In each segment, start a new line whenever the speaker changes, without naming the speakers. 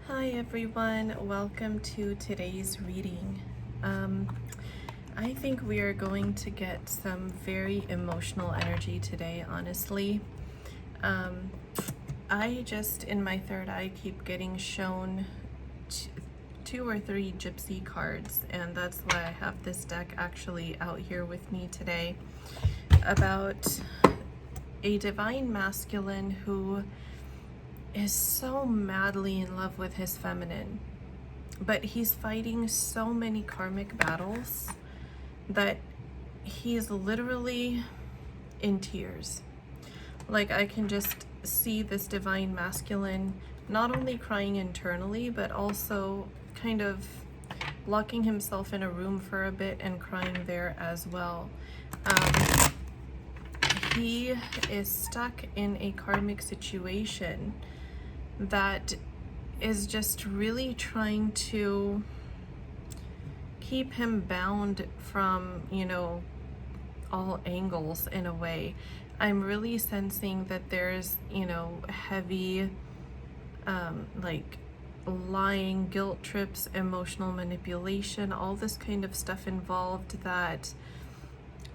Hi everyone, welcome to today's reading. I think we are going to get some very emotional energy today, honestly. I just, in my third eye, keep getting shown two or three gypsy cards, and that's why I have this deck actually out here with me today, about a divine masculine who is so madly in love with his feminine, but he's fighting so many karmic battles that he's literally in tears. Like, I can just see this divine masculine not only crying internally, but also kind of locking himself in a room for a bit and crying there as well. He is stuck in a karmic situation that is just really trying to keep him bound from, all angles in a way. I'm really sensing that there's, heavy, like lying, guilt trips, emotional manipulation, all this kind of stuff involved that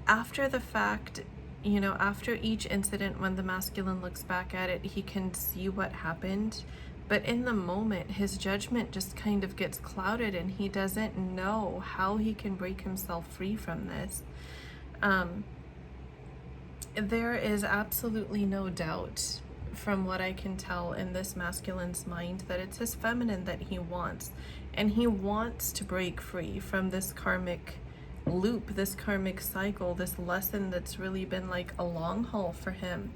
after the fact, after each incident, when the masculine looks back at it, he can see what happened. But in the moment, his judgment just kind of gets clouded and he doesn't know how he can break himself free from this. There is absolutely no doubt, from what I can tell in this masculine's mind, that it's his feminine that he wants. And he wants to break free from this karmic loop, this karmic cycle, this lesson that's really been like a long haul for him.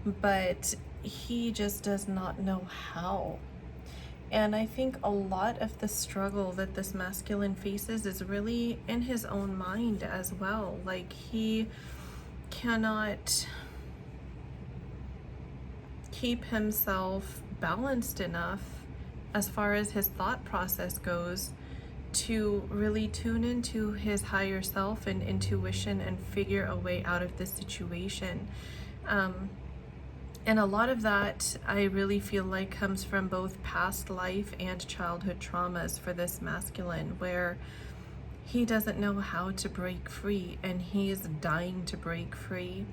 But he just does not know how. And I think a lot of the struggle that this masculine faces is really in his own mind as well. Like, he cannot keep himself balanced enough as far as his thought process goes to really tune into his higher self and intuition and figure a way out of this situation. And a lot of that, I really feel like, comes from both past life and childhood traumas for this masculine, where he doesn't know how to break free and he's dying to break free.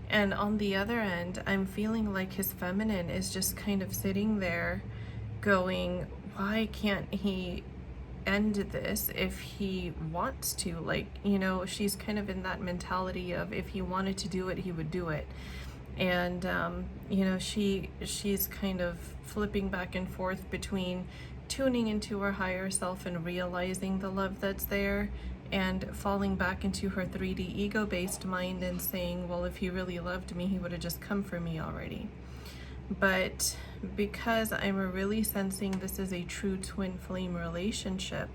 And on the other end, I'm feeling like his feminine is just kind of sitting there going, why can't he end this if he wants to? Like, she's kind of in that mentality of, if he wanted to do it, he would do it. And she's kind of flipping back and forth between tuning into her higher self and realizing the love that's there, and falling back into her 3D ego-based mind and saying, well, if he really loved me, he would have just come for me already. But because I'm really sensing this is a true twin flame relationship,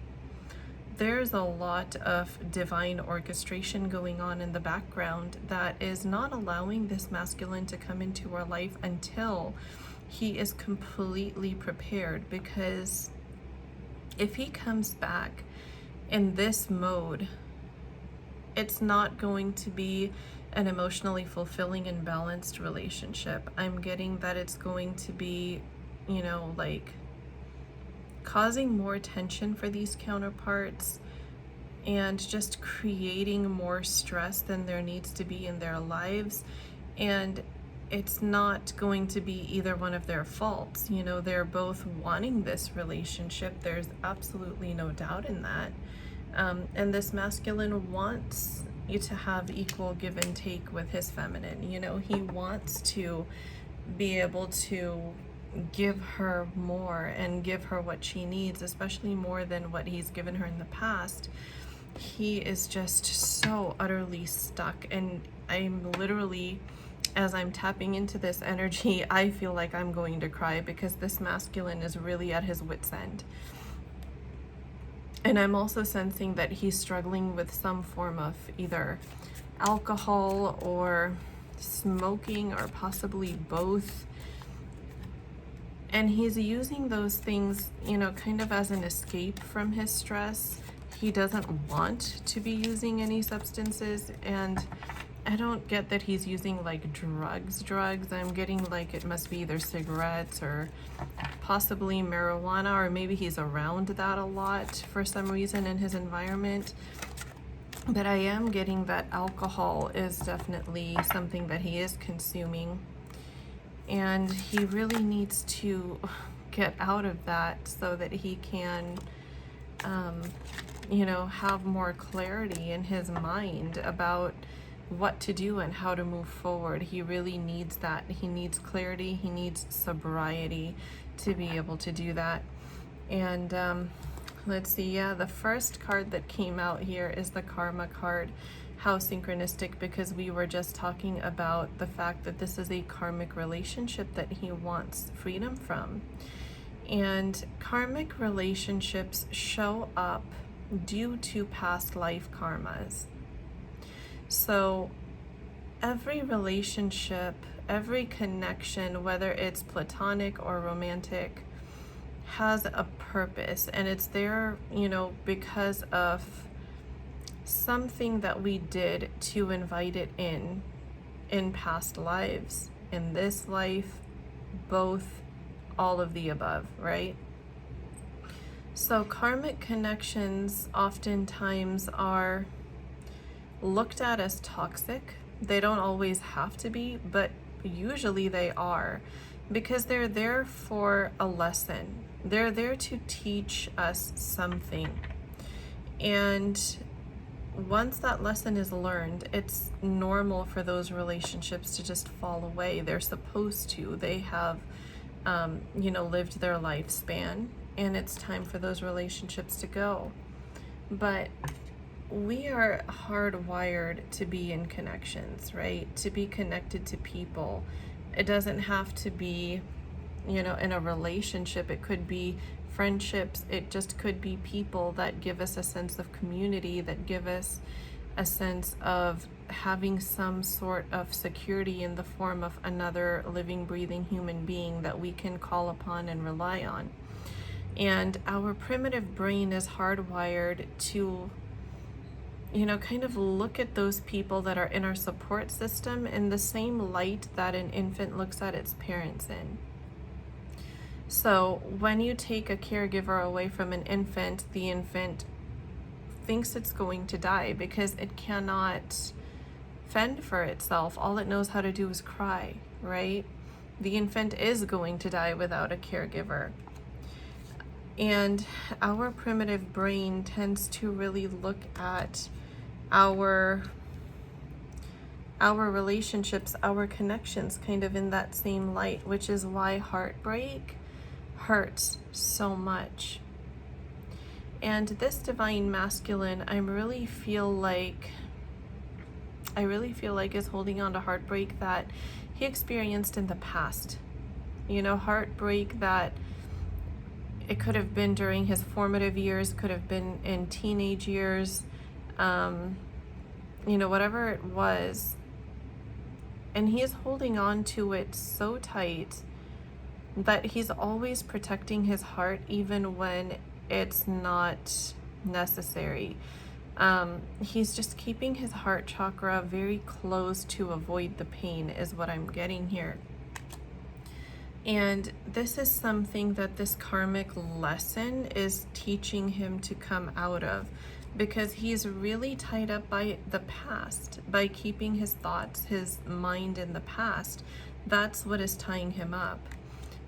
there's a lot of divine orchestration going on in the background that is not allowing this masculine to come into our life until he is completely prepared. Because if he comes back in this mode, it's not going to be an emotionally fulfilling and balanced relationship. I'm getting that it's going to be, like, causing more tension for these counterparts and just creating more stress than there needs to be in their lives. And it's not going to be either one of their faults. They're both wanting this relationship. There's absolutely no doubt in that. And this masculine wants you to have equal give and take with his feminine. He wants to be able to give her more and give her what she needs, especially more than what he's given her in the past. He is just so utterly stuck, and I'm literally, as I'm tapping into this energy, I feel like I'm going to cry, because this masculine is really at his wit's end. And I'm also sensing that he's struggling with some form of either alcohol or smoking, or possibly both. And he's using those things, kind of as an escape from his stress. He doesn't want to be using any substances, and I don't get that he's using like drugs. I'm getting like it must be either cigarettes or possibly marijuana, or maybe he's around that a lot for some reason in his environment. But I am getting that alcohol is definitely something that he is consuming. And he really needs to get out of that so that he can, you know, have more clarity in his mind about what to do and how to move forward. He really needs that. He needs clarity. He needs sobriety to be able to do that. And let's see, yeah, the first card that came out here is the Karma card. How synchronistic, because we were just talking about the fact that this is a karmic relationship that he wants freedom from. And karmic relationships show up due to past life karmas. So every relationship, every connection, whether it's platonic or romantic, has a purpose, and it's there, you know, because of something that we did to invite it in past lives, in this life, both, all of the above, right? So karmic connections oftentimes are looked at as toxic. They don't always have to be, but usually they are, because they're there for a lesson. They're there to teach us something. And once that lesson is learned, it's normal for those relationships to just fall away. They're supposed to. They have, you know, lived their lifespan, and it's time for those relationships to go. But we are hardwired to be in connections, right? To be connected to people. It doesn't have to be, you know, in a relationship. It could be friendships. It just could be people that give us a sense of community, that give us a sense of having some sort of security in the form of another living, breathing human being that we can call upon and rely on. And our primitive brain is hardwired to, you know, kind of look at those people that are in our support system in the same light that an infant looks at its parents in. So when you take a caregiver away from an infant, the infant thinks it's going to die because it cannot fend for itself. All it knows how to do is cry, right? The infant is going to die without a caregiver. And our primitive brain tends to really look at our relationships, our connections kind of in that same light, which is why heartbreak hurts so much. And this divine masculine, I really feel like is holding on to heartbreak that he experienced in the past. You know, heartbreak that it could have been during his formative years, could have been in teenage years, you know, whatever it was. And he is holding on to it so tight that he's always protecting his heart even when it's not necessary. He's just keeping his heart chakra very close to avoid the pain is what I'm getting here. And this is something that this karmic lesson is teaching him to come out of, because he's really tied up by the past, by keeping his thoughts, his mind in the past. That's what is tying him up.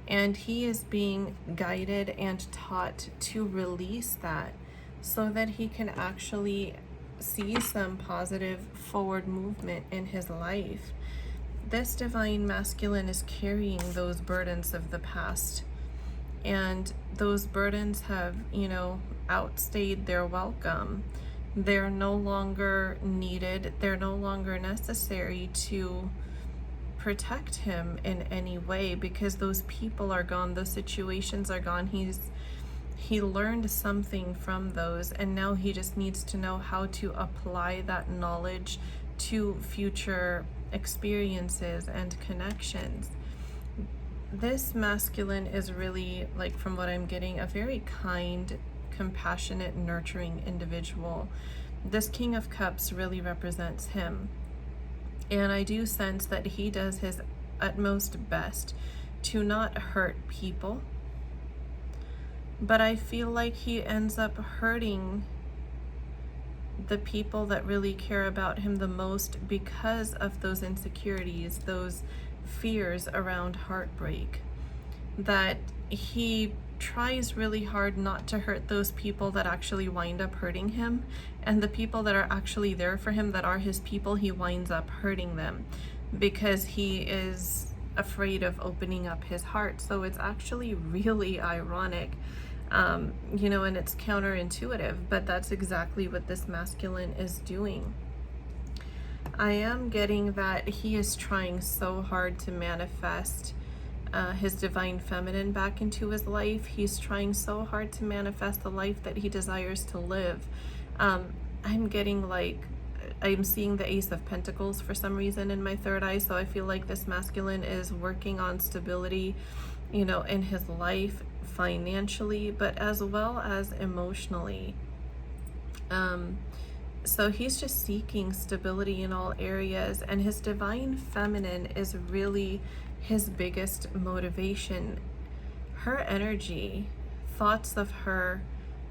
And he is being guided and taught to release that so that he can actually see some positive forward movement in his life. This divine masculine is carrying those burdens of the past, and those burdens have, you know, outstayed their welcome. They're no longer needed. They're no longer necessary to protect him in any way, because those people are gone, those situations are gone. He learned something from those, and now he just needs to know how to apply that knowledge to future experiences and connections. This masculine is really, like, from what I'm getting, a very kind, compassionate, nurturing individual. This King of Cups really represents him. And I do sense that he does his utmost best to not hurt people, But I feel like he ends up hurting the people that really care about him the most because of those insecurities, those fears around heartbreak. That he tries really hard not to hurt those people that actually wind up hurting him, and the people that are actually there for him, that are his people, he winds up hurting them because he is afraid of opening up his heart. So it's actually really ironic, you know, and it's counterintuitive, but that's exactly what this masculine is doing. I am getting that he is trying so hard to manifest his divine feminine back into his life. He's trying so hard to manifest the life that he desires to live. I'm getting like, I'm seeing the Ace of Pentacles for some reason in my third eye. So I feel like this masculine is working on stability, you know, in his life financially, but as well as emotionally. So he's just seeking stability in all areas, and his divine feminine is really his biggest motivation. Her energy, thoughts of her,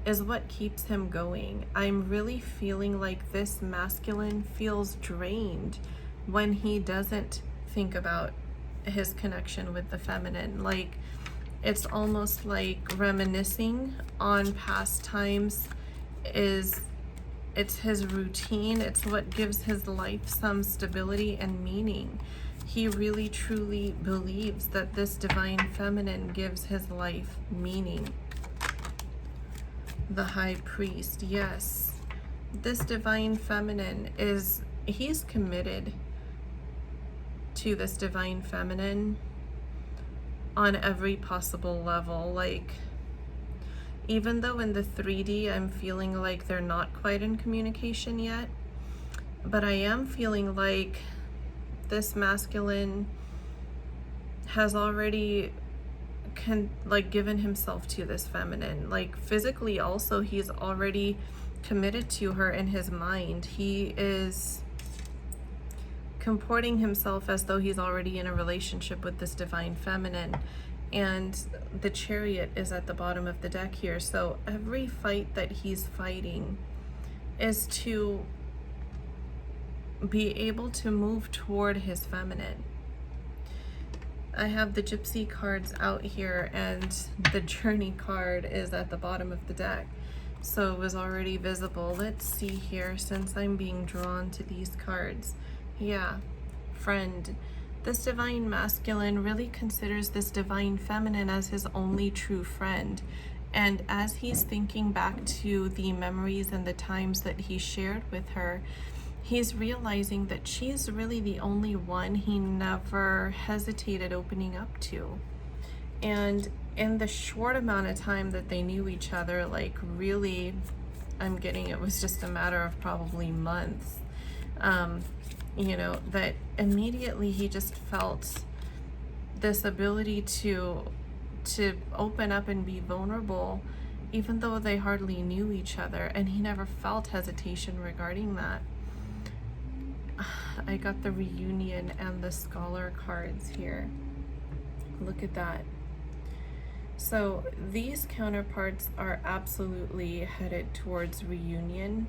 is what keeps him going. I'm really feeling like this masculine feels drained when he doesn't think about his connection with the feminine. Like, it's almost like reminiscing on past times it's his routine. It's what gives his life some stability and meaning. He really truly believes that this divine feminine gives his life meaning. The High Priest, yes. This divine feminine he's committed to this divine feminine on every possible level. Like, even though in the 3D I'm feeling like they're not quite in communication yet, but I am feeling like this masculine has already given himself to this feminine. Like, physically also, he's already committed to her in his mind. He is comporting himself as though he's already in a relationship with this divine feminine. And the Chariot is at the bottom of the deck here. So every fight that he's fighting is to be able to move toward his feminine. I have the Gypsy cards out here, and the Journey card is at the bottom of the deck. So it was already visible. Let's see here, since I'm being drawn to these cards. Yeah, friend. This divine masculine really considers this divine feminine as his only true friend. And as he's thinking back to the memories and the times that he shared with her, he's realizing that she's really the only one he never hesitated opening up to. And in the short amount of time that they knew each other, like, really, I'm getting it was just a matter of probably months, you know, that immediately he just felt this ability to open up and be vulnerable, even though they hardly knew each other, and he never felt hesitation regarding that. I got the Reunion and the Scholar cards here. Look at that. So these counterparts are absolutely headed towards reunion.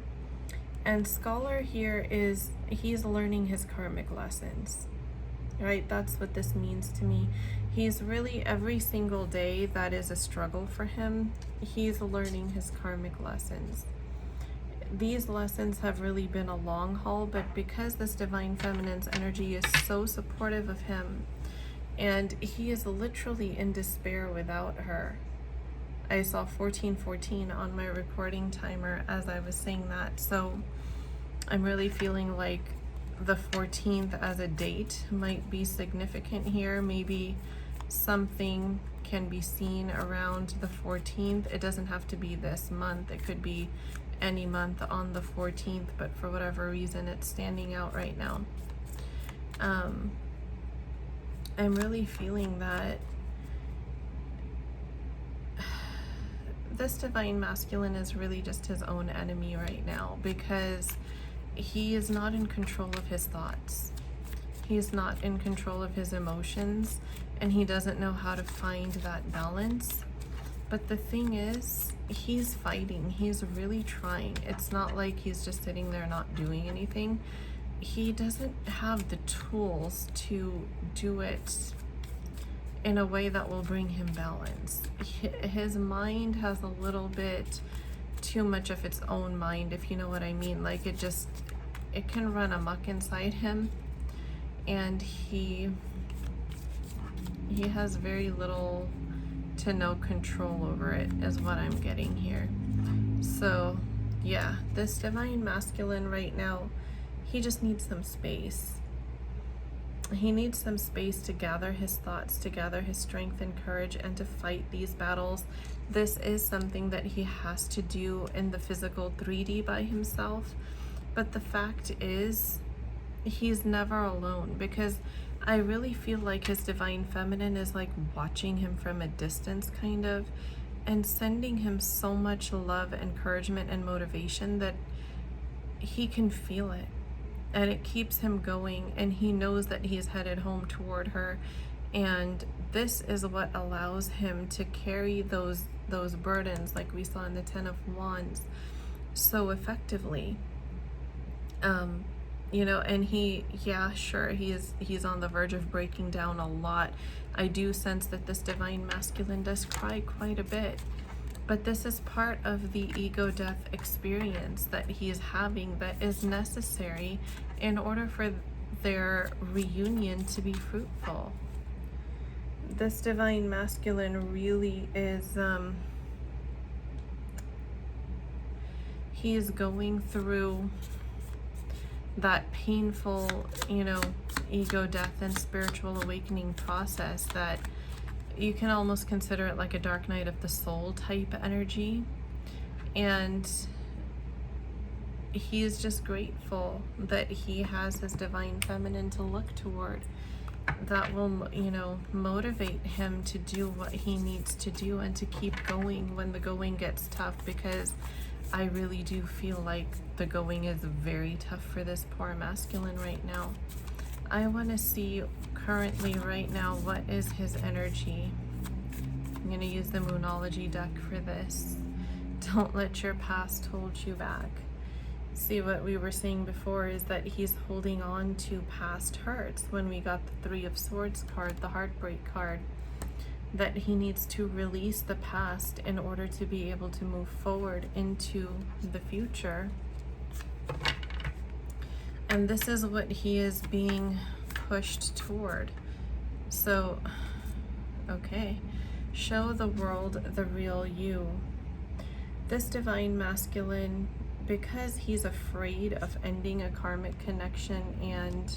And Scholar here he's learning his karmic lessons, right? That's what this means to me. He's really, every single day that is a struggle for him, he's learning his karmic lessons. These lessons have really been a long haul, but because this divine feminine's energy is so supportive of him, and he is literally in despair without her. I saw 1414 on my recording timer as I was saying that, so I'm really feeling like the 14th as a date might be significant here. Maybe something can be seen around the 14th. It doesn't have to be this month. It could be any month on the 14th, but for whatever reason it's standing out right now. I'm really feeling that this divine masculine is really just his own enemy right now, because he is not in control of his thoughts. He's not in control of his emotions, and he doesn't know how to find that balance. But the thing is, he's fighting. He's really trying. It's not like he's just sitting there not doing anything. He doesn't have the tools to do it in a way that will bring him balance. His mind has a little bit too much of its own mind, if you know what I mean. Like it can run amok inside him, and he has very little to no control over it, is what I'm getting here. So yeah, this divine masculine right now, he just needs some space. He needs some space to gather his thoughts, to gather his strength and courage, and to fight these battles. This is something that he has to do in the physical 3D by himself. But the fact is, he's never alone, because I really feel like his divine feminine is like watching him from a distance, kind of, and sending him so much love, encouragement, and motivation that he can feel it. And it keeps him going, and he knows that he's headed home toward her. And this is what allows him to carry those burdens, like we saw in the Ten of Wands, so effectively. You know, and he's on the verge of breaking down a lot. I do sense that this divine masculine does cry quite a bit. But this is part of the ego death experience that he is having, that is necessary in order for their reunion to be fruitful. This divine masculine really is, he is going through that painful, you know, ego death and spiritual awakening process that you can almost consider it like a dark night of the soul type energy. And he is just grateful that he has his divine feminine to look toward, that will, you know, motivate him to do what he needs to do and to keep going when the going gets tough, because I really do feel like the going is very tough for this poor masculine right now. I want to see currently right now, what is his energy? I'm going to use the Moonology deck for this. Don't let your past hold you back. See, what we were saying before is that he's holding on to past hurts. When we got the Three of Swords card, the heartbreak card, that he needs to release the past in order to be able to move forward into the future. And this is what he is being pushed toward. So, okay, show the world the real you. This divine masculine, because he's afraid of ending a karmic connection, and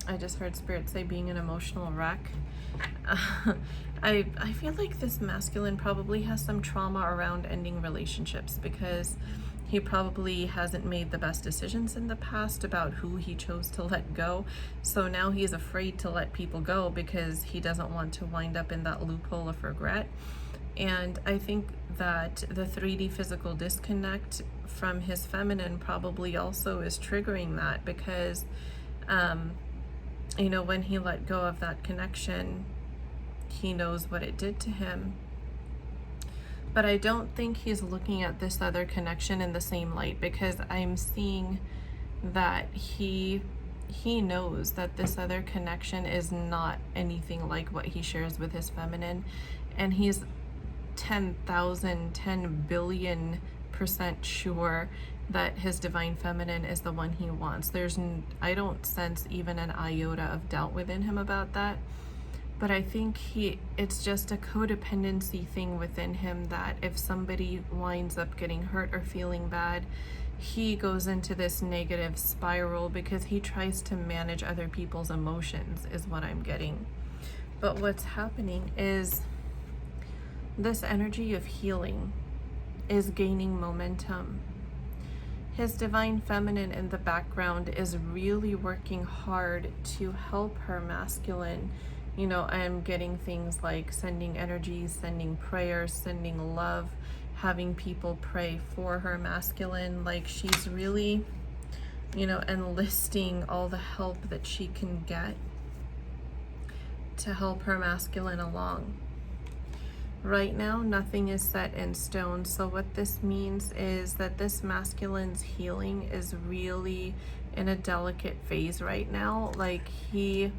I just heard Spirit say being an emotional wreck. I feel like this masculine probably has some trauma around ending relationships, because he probably hasn't made the best decisions in the past about who he chose to let go. So now he's afraid to let people go because he doesn't want to wind up in that loophole of regret. And I think that the 3D physical disconnect from his feminine probably also is triggering that, because you know, when he let go of that connection, he knows what it did to him. But I don't think he's looking at this other connection in the same light, because I'm seeing that he knows that this other connection is not anything like what he shares with his feminine, and he's 10 billion% sure that his divine feminine is the one he wants. I don't sense even an iota of doubt within him about that. But I think it's just a codependency thing within him, that if somebody winds up getting hurt or feeling bad, he goes into this negative spiral because he tries to manage other people's emotions, is what I'm getting. But what's happening is this energy of healing is gaining momentum. His divine feminine in the background is really working hard to help her masculine. You know, I'm getting things like sending energies, sending prayers, sending love, having people pray for her masculine. Like, she's really, you know, enlisting all the help that she can get to help her masculine along. Right now, nothing is set in stone. So what this means is that this masculine's healing is really in a delicate phase right now. Like he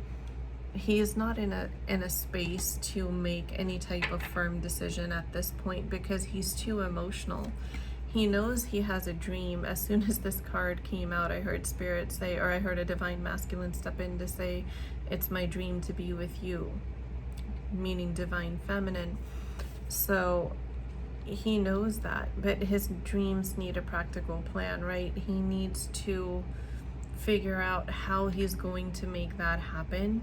is not in a space to make any type of firm decision at this point because he's too emotional. He knows he has a dream. As soon as this card came out, I heard spirit say, or I heard a divine masculine step in to say, it's my dream to be with you, meaning divine feminine. So he knows that, but his dreams need a practical plan, right? He needs to figure out how he's going to make that happen,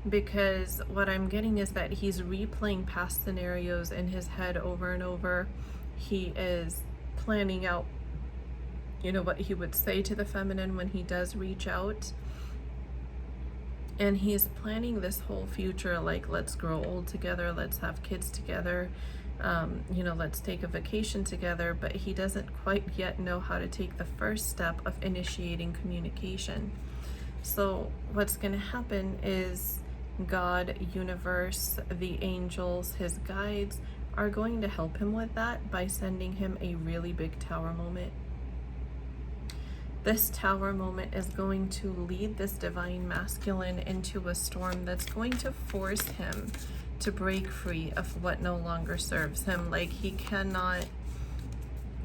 because what I'm getting is that he's replaying past scenarios in his head over and over. He is planning out, you know, what he would say to the feminine when he does reach out. And he's planning this whole future, like, let's grow old together, let's have kids together, you know, let's take a vacation together, but he doesn't quite yet know how to take the first step of initiating communication. So what's going to happen is God, universe, the angels, his guides are going to help him with that by sending him a really big tower moment. This tower moment is going to lead this divine masculine into a storm that's going to force him to break free of what no longer serves him. Like, he cannot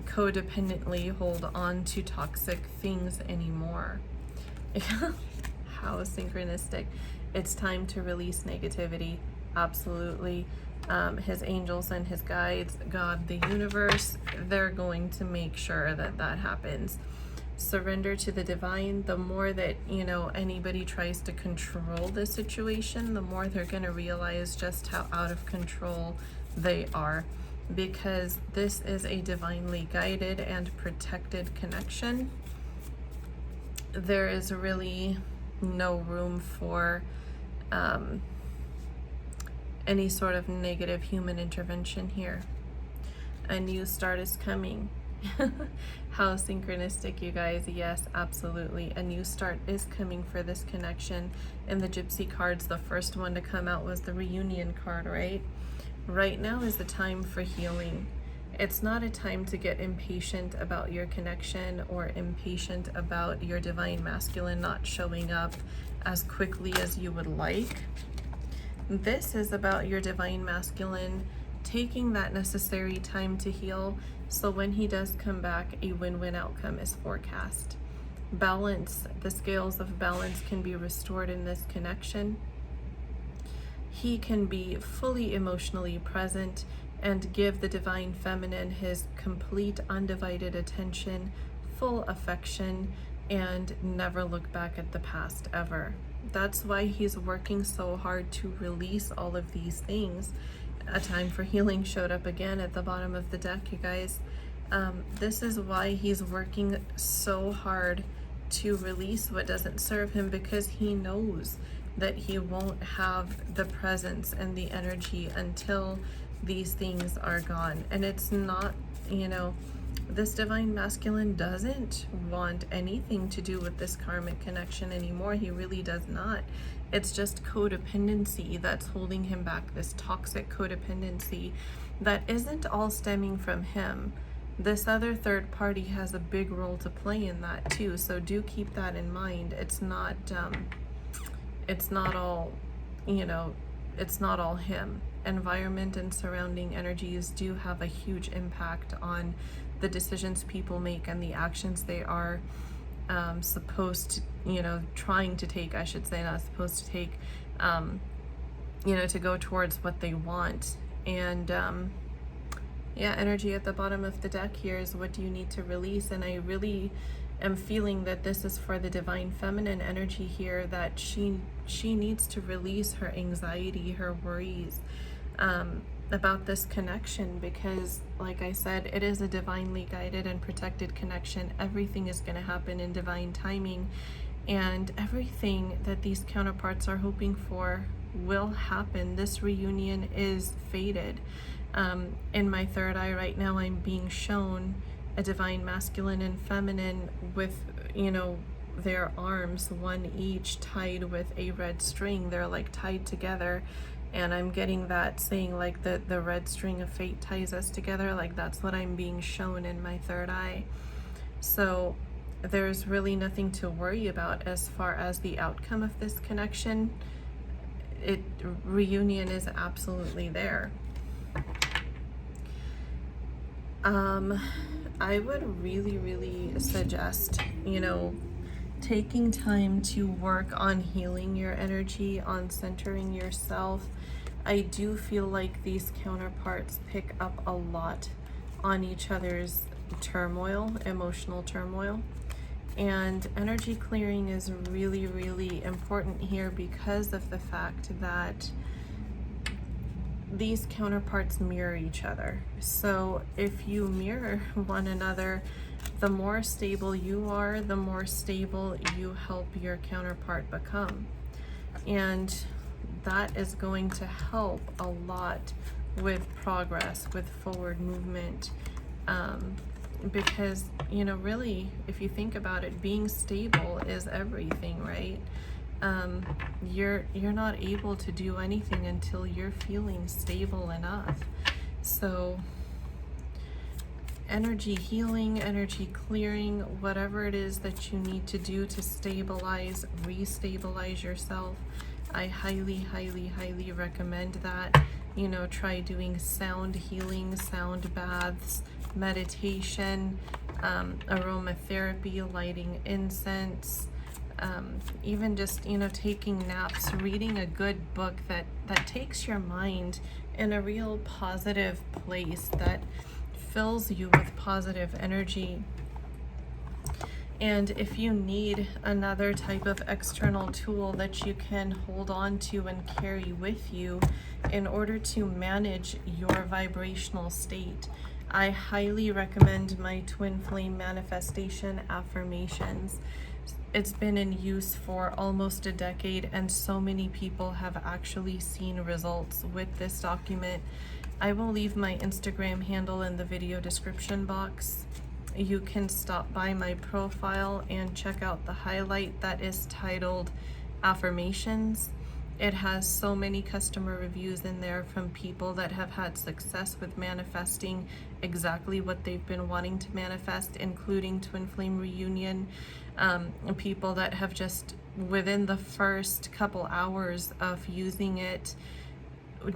codependently hold on to toxic things anymore. How synchronistic. It's time to release negativity. Absolutely. His angels and his guides, God, the universe, they're going to make sure that that happens. Surrender to the divine. The more that, you know, anybody tries to control the situation, the more they're going to realize just how out of control they are, because this is a divinely guided and protected connection. There is really no room for any sort of negative human intervention here. A new start is coming. How synchronistic, you guys. Yes, absolutely. A new start is coming for this connection. In the Gypsy cards, the first one to come out was the reunion card, right? Right now is the time for healing. It's not a time to get impatient about your connection or impatient about your divine masculine not showing up as quickly as you would like. This is about your divine masculine taking that necessary time to heal, so when he does come back, a win-win outcome is forecast. Balance, the scales of balance can be restored in this connection. He can be fully emotionally present and give the divine feminine his complete undivided attention, full affection, and never look back at the past ever. That's why he's working so hard to release all of these things. A time for healing showed up again at the bottom of the deck, you guys. This is why he's working so hard to release what doesn't serve him, because he knows that he won't have the presence and the energy until these things are gone. And it's not, you know, this divine masculine doesn't want anything to do with this karmic connection anymore. He really does not. It's just codependency that's holding him back, this toxic codependency that isn't all stemming from him. This other third party has a big role to play in that too, so do keep that in mind. It's not all, you know, it's not all him. Environment and surrounding energies do have a huge impact on the decisions people make and the actions they are supposed to, you know, trying to take, I should say, not supposed to take, you know, to go towards what they want. And yeah, energy at the bottom of the deck here is, what do you need to release? And I really am feeling that this is for the divine feminine energy here, that she needs to release her anxiety, her worries about this connection, because like I said, it is a divinely guided and protected connection. Everything is going to happen in divine timing, and everything that these counterparts are hoping for will happen. This reunion is fated. In my third eye right now, I'm being shown a divine masculine and feminine with, you know, their arms, one each, tied with a red string. They're like tied together, And I'm getting that saying like the red string of fate ties us together. Like that's what I'm being shown in my third eye. So there's really nothing to worry about as far as the outcome of this connection. Reunion is absolutely there. I would really suggest, taking time to work on healing your energy, on centering yourself. I do feel like these counterparts pick up a lot on each other's turmoil, emotional turmoil. And energy clearing is really important here because of the fact that these counterparts mirror each other. So if you mirror one another, the more stable you are, the more stable you help your counterpart become. And that is going to help a lot with progress, with forward movement. Because, really, if you think about it, being stable is everything, right? You're not able to do anything until you're feeling stable enough. So energy healing, energy clearing, whatever it is that you need to do to stabilize, restabilize yourself, I highly recommend that. Try doing sound healing, sound baths, meditation, aromatherapy, lighting incense, even just, taking naps, reading a good book that takes your mind in a real positive place, that fills you with positive energy. And if you need another type of external tool that you can hold on to and carry with you in order to manage your vibrational state, I highly recommend my twin flame manifestation affirmations. It's been in use for almost a decade, and so many people have actually seen results with this document. I will leave my Instagram handle in the video description box. You can stop by my profile and check out the highlight that is titled Affirmations. It has so many customer reviews in there from people that have had success with manifesting exactly what they've been wanting to manifest, including twin flame reunion. People that have just, within the first couple hours of using it,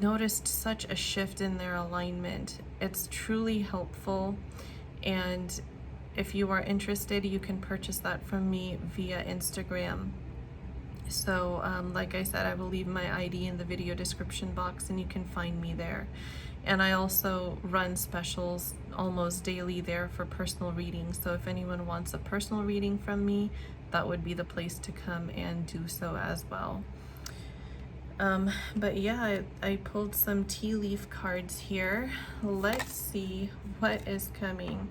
noticed such a shift in their alignment. It's truly helpful. And if you are interested, you can purchase that from me via Instagram. So like I said, I will leave my ID in the video description box and you can find me there. And I also run specials almost daily there for personal readings. So if anyone wants a personal reading from me, that would be the place to come and do so as well. But yeah, I pulled some tea leaf cards here. Let's see what is coming.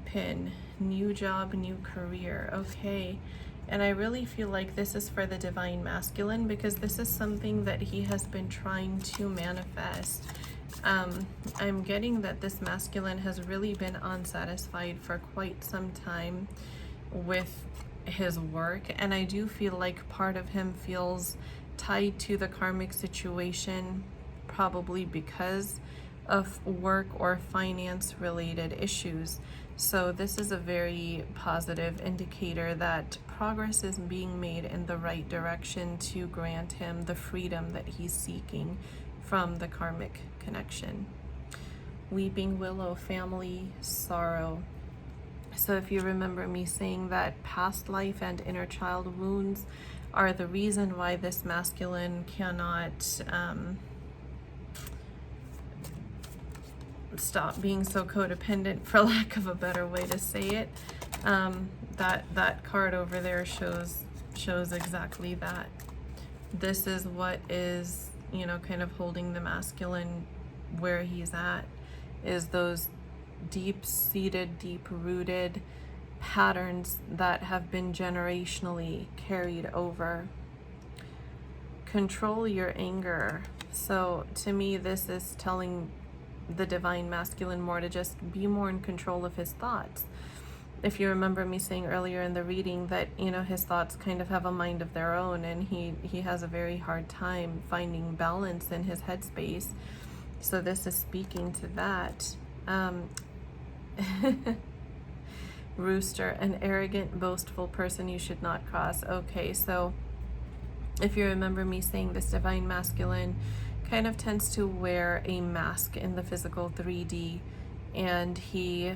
Pin, new job, new career. Okay. And I really feel like this is for the divine masculine, because this is something that he has been trying to manifest. I'm getting that this masculine has really been unsatisfied for quite some time with his work. And I do feel like part of him feels tied to the karmic situation, probably because of work or finance related issues. So this is a very positive indicator that progress is being made in the right direction to grant him the freedom that he's seeking from the karmic connection. Weeping willow, family, sorrow. So if you remember me saying that past life and inner child wounds are the reason why this masculine cannot stop being so codependent, for lack of a better way to say it, that card over there shows exactly that. This is what is, kind of holding the masculine where he's at, is those deep-seated, deep-rooted patterns that have been generationally carried over. Control your anger. So to me, this is telling the divine masculine more to just be more in control of his thoughts. if you remember me saying earlier in the reading that, you know, his thoughts kind of have a mind of their own, and he has a very hard time finding balance in his headspace. So this is speaking to that. Rooster, an arrogant, boastful person you should not cross. Okay, so if you remember me saying this divine masculine kind of tends to wear a mask in the physical 3D, and he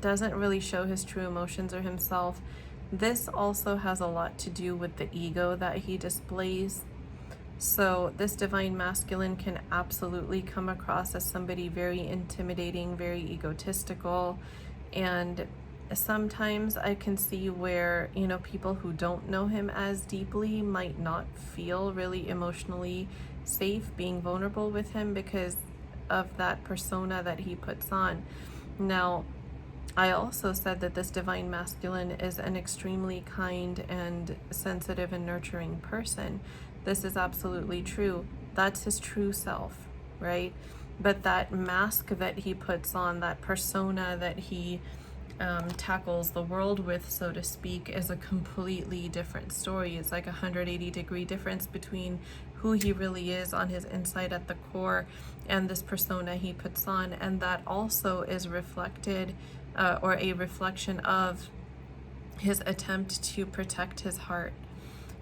doesn't really show his true emotions or himself. This also has a lot to do with the ego that he displays. So this divine masculine can absolutely come across as somebody very intimidating, very egotistical, and sometimes I can see where, you know, people who don't know him as deeply might not feel really emotionally safe being vulnerable with him because of that persona that he puts on. Now, I also said that this divine masculine is an extremely kind and sensitive and nurturing person. This is absolutely true. That's his true self, right? But that mask that he puts on, that persona that he tackles the world with, so to speak, is a completely different story. It's like a 180-degree difference between who he really is on his inside at the core and this persona he puts on. And that also is reflected or a reflection of his attempt to protect his heart,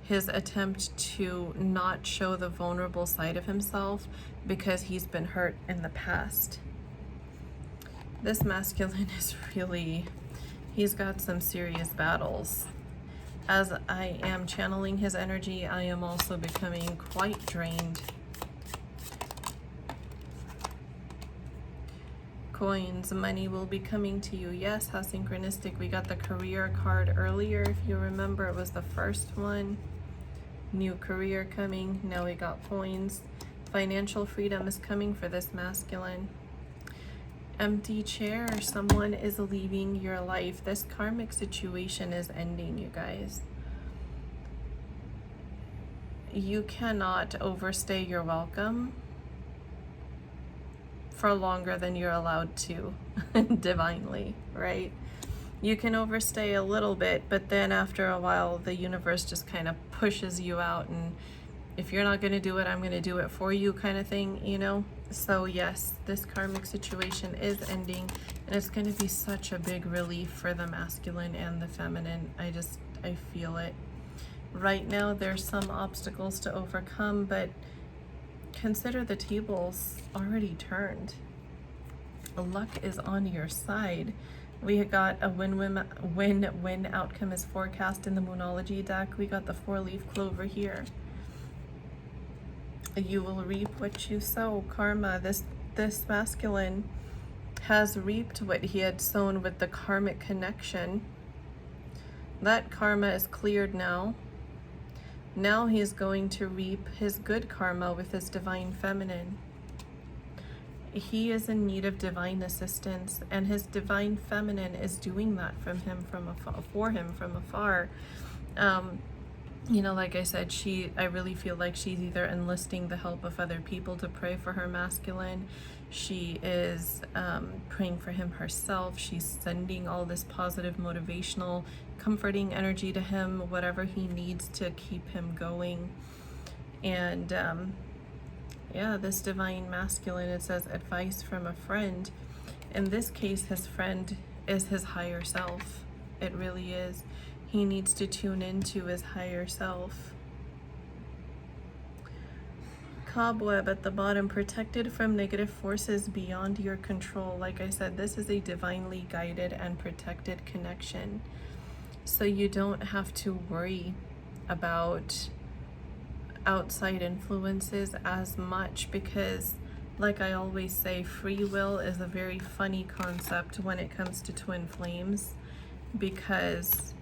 his attempt to not show the vulnerable side of himself because he's been hurt in the past. This masculine is really, he's got some serious battles. As I am channeling his energy, I am also becoming quite drained. Coins, money will be coming to you. Yes, how synchronistic. We got the career card earlier. If you remember, it was the first one. New career coming. Now we got coins. Financial freedom is coming for this masculine. Empty chair, someone is leaving your life. This karmic situation is ending, you guys. You cannot overstay your welcome for longer than you're allowed to divinely, right? You can overstay a little bit, but then after a while the universe just kind of pushes you out, and if you're not going to do it, I'm going to do it for you, kind of thing, you know? So yes, this karmic situation is ending, and it's going to be such a big relief for the masculine and the feminine. I feel it. Right now there's some obstacles to overcome, but consider the tables already turned. Luck is on your side. We got a win-win outcome is forecast in the Moonology deck. We got the 4-leaf clover here. You will reap what you sow. Karma, this masculine has reaped what he had sown with the karmic connection. That karma is cleared now. Now he is going to reap his good karma with his divine feminine. He is in need of divine assistance, and his divine feminine is doing that for him from afar. You know, like I said, I really feel like she's either enlisting the help of other people to pray for her masculine. She is praying for him herself. She's sending all this positive, motivational, comforting energy to him, whatever he needs to keep him going. And yeah, this divine masculine, it says advice from a friend. In this case, his friend is his higher self. It really is. He needs to tune into his higher self. Cobweb at the bottom, protected from negative forces beyond your control. Like I said, this is a divinely guided and protected connection. So you don't have to worry about outside influences as much, because like I always say, free will is a very funny concept when it comes to twin flames, because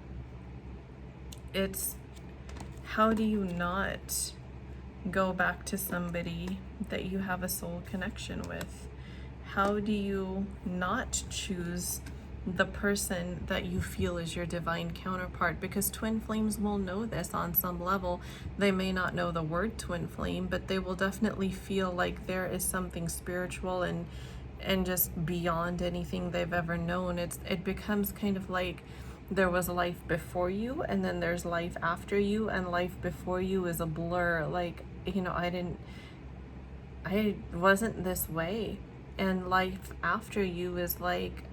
it's, how do you not go back to somebody that you have a soul connection with? How do you not choose the person that you feel is your divine counterpart? Because twin flames will know this on some level. They may not know the word twin flame, but they will definitely feel like there is something spiritual and and just beyond anything they've ever known. It becomes kind of like there was life before you, and then there's life after you, and life before you is a blur. Like, you know, I wasn't this way, and life after you is like,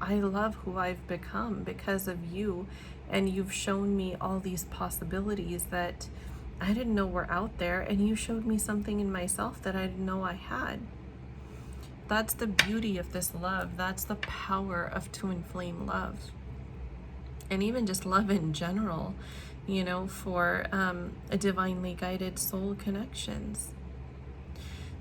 I love who I've become because of you, and you've shown me all these possibilities that I didn't know were out there, and you showed me something in myself that I didn't know I had. That's the beauty of this love. That's the power of twin flame love. And even just love in general, you know, for a divinely guided soul connections.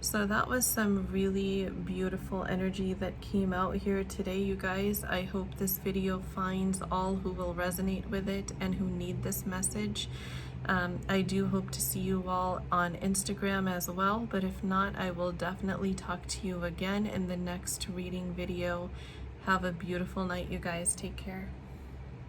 So that was some really beautiful energy that came out here today, you guys. I hope this video finds all who will resonate with it and who need this message. I do hope to see you all on Instagram as well, but if not, I will definitely talk to you again in the next reading video. Have a beautiful night, you guys. Take care.